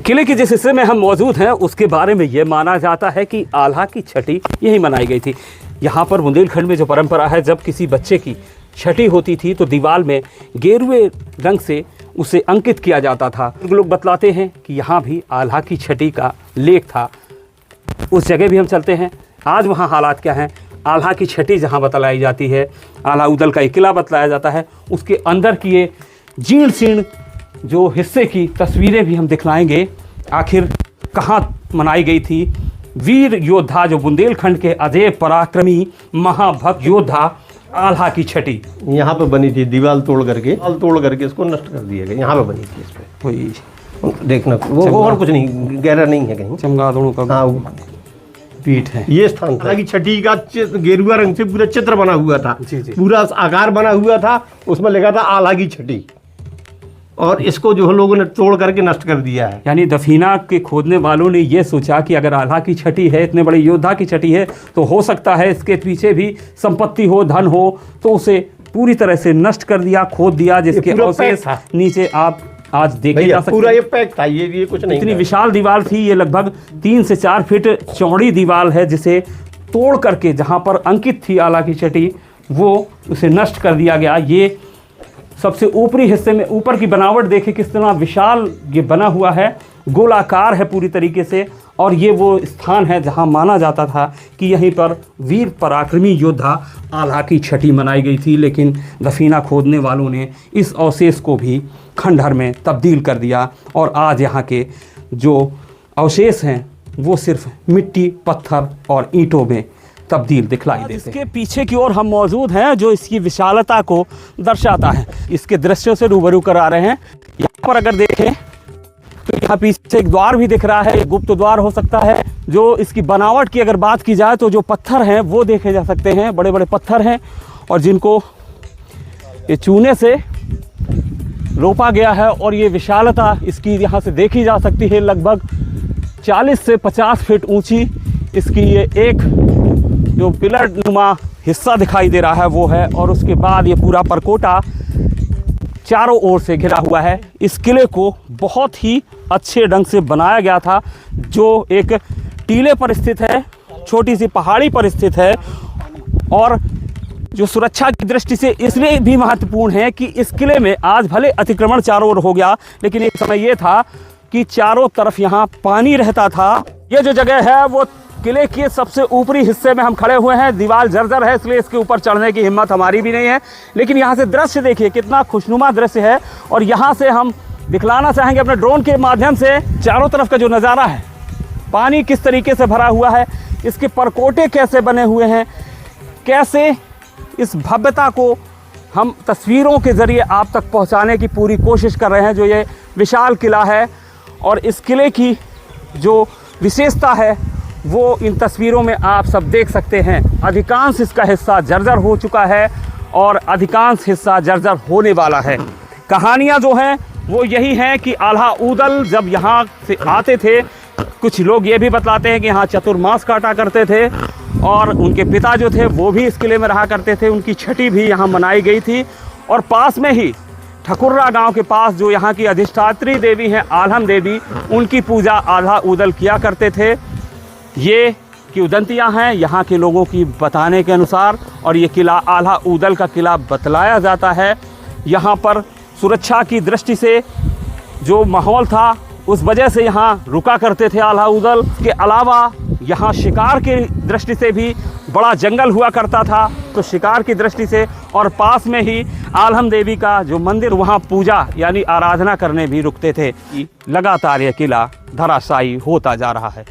किले के जिस हिस्से में हम मौजूद हैं उसके बारे में यह माना जाता है कि आल्हा की छठी यही मनाई गई थी। यहाँ पर बुंदेलखंड में जो परंपरा है, जब किसी बच्चे की छठी होती थी तो दीवार में गेरुए रंग से उसे अंकित किया जाता था। लोग बतलाते हैं कि यहाँ भी आल्हा की छठी का लेख था। उस जगह भी हम चलते हैं। आज वहाँ हालात क्या हैं, आल्हा की छठी जहाँ बतलाई जाती है, आल्हा उदल का एक किला बतलाया जाता है, उसके अंदर की ये जीर्ण शीर्ण जो हिस्से की तस्वीरें भी हम दिखलाएंगे। आखिर कहाँ मनाई गई थी वीर योद्धा जो बुंदेलखंड के अजय पराक्रमी महाभक्त योद्धा आल्हा की छठी यहाँ पे बनी थी। दीवार तोड़ करके इसको नष्ट कर दिया गया। यहाँ पे बनी थी। इस पे वही देखना वो और कुछ नहीं, गहरा नहीं है कहीं। चमगादड़ों का हाँ पीठ है, ये स्थान था। की छठी का गेरुआ रंग से पूरा चित्र बना हुआ था। जी जी। पूरा आकार बना हुआ था, उसमें लिखा था आल्हा की छठी, और इसको जो लोगों ने तोड़ करके नष्ट कर दिया है। यानी दफीना के खोदने वालों ने ये सोचा कि अगर आल्हा की छठी है, इतने बड़े योद्धा की छठी है, तो हो सकता है इसके पीछे भी संपत्ति हो, धन हो, तो उसे पूरी तरह से नष्ट कर दिया, खोद दिया, जिसके अवशेष नीचे आप आज देखे जा सकते हैं। पूरा ये पैक था, ये कुछ नहीं। इतनी विशाल दीवार थी, ये लगभग 3 से 4 फीट चौड़ी दीवार है, जिसे तोड़ करके जहाँ पर अंकित थी आल्हा की छठी वो उसे नष्ट कर दिया गया। ये सबसे ऊपरी हिस्से में ऊपर की बनावट देखें किस तरह विशाल ये बना हुआ है, गोलाकार है पूरी तरीके से, और ये वो स्थान है जहां माना जाता था कि यहीं पर वीर पराक्रमी योद्धा आल्हा की छठी मनाई गई थी। लेकिन दफीना खोदने वालों ने इस अवशेष को भी खंडहर में तब्दील कर दिया और आज यहाँ के जो अवशेष हैं वो सिर्फ मिट्टी, पत्थर और ईंटों में तब्दील दिखलाई देते हैं। इसके पीछे की ओर हम मौजूद हैं जो इसकी विशालता को दर्शाता है। इसके दृश्यों से रूबरू करा रहे हैं। यहाँ पर अगर देखें तो यहाँ पीछे एक द्वार भी दिख रहा है, एक गुप्त द्वार हो सकता है। जो इसकी बनावट की अगर बात की जाए तो जो पत्थर हैं वो देखे जा सकते हैं, बड़े बड़े पत्थर हैं और जिनको ये चूने से रोपा गया है। और ये विशालता इसकी यहाँ से देखी जा सकती है। लगभग 40 से 50 फीट ऊंची इसकी ये एक जो पिलर नुमा हिस्सा दिखाई दे रहा है वो है, और उसके बाद ये पूरा परकोटा चारों ओर से घिरा हुआ है। इस किले को बहुत ही अच्छे ढंग से बनाया गया था, जो एक टीले पर स्थित है, छोटी सी पहाड़ी पर स्थित है, और जो सुरक्षा की दृष्टि से इसलिए भी महत्वपूर्ण है कि इस किले में आज भले अतिक्रमण चारों ओर हो गया, लेकिन एक समय ये था कि चारों तरफ यहाँ पानी रहता था। ये जो जगह है वो किले के सबसे ऊपरी हिस्से में हम खड़े हुए हैं। दीवार जर्जर है, इसलिए इसके ऊपर चढ़ने की हिम्मत हमारी भी नहीं है, लेकिन यहाँ से दृश्य देखिए कितना खुशनुमा दृश्य है। और यहाँ से हम दिखलाना चाहेंगे अपने ड्रोन के माध्यम से चारों तरफ का जो नज़ारा है, पानी किस तरीके से भरा हुआ है, इसके परकोटे कैसे बने हुए हैं, कैसे इस भव्यता को हम तस्वीरों के ज़रिए आप तक पहुँचाने की पूरी कोशिश कर रहे हैं। जो ये विशाल किला है और इस किले की जो विशेषता है वो इन तस्वीरों में आप सब देख सकते हैं। अधिकांश इसका हिस्सा जर्जर हो चुका है और अधिकांश हिस्सा जर्जर होने वाला है। कहानियाँ जो हैं वो यही हैं कि आल्हा उदल जब यहाँ से आते थे, कुछ लोग ये भी बतलाते हैं कि यहाँ चतुर्मास काटा करते थे और उनके पिता जो थे वो भी इस किले में रहा करते थे। उनकी छठी भी यहाँ मनाई गई थी और पास में ही ठकुर्रा गांव के पास जो यहाँ की अधिष्ठात्री देवी हैं आल्हम देवी, उनकी पूजा आल्हा उदल किया करते थे। ये किंवदंतियाँ हैं यहाँ के लोगों की बताने के अनुसार, और ये किला आल्हा उदल का किला बतलाया जाता है। यहाँ पर सुरक्षा की दृष्टि से जो माहौल था उस वजह से यहाँ रुका करते थे आल्हा उदल। के अलावा यहाँ शिकार की दृष्टि से भी बड़ा जंगल हुआ करता था, तो शिकार की दृष्टि से, और पास में ही आल्हम देवी का जो मंदिर, वहाँ पूजा यानी आराधना करने भी रुकते थे। लगातार यह किला धराशायी होता जा रहा है।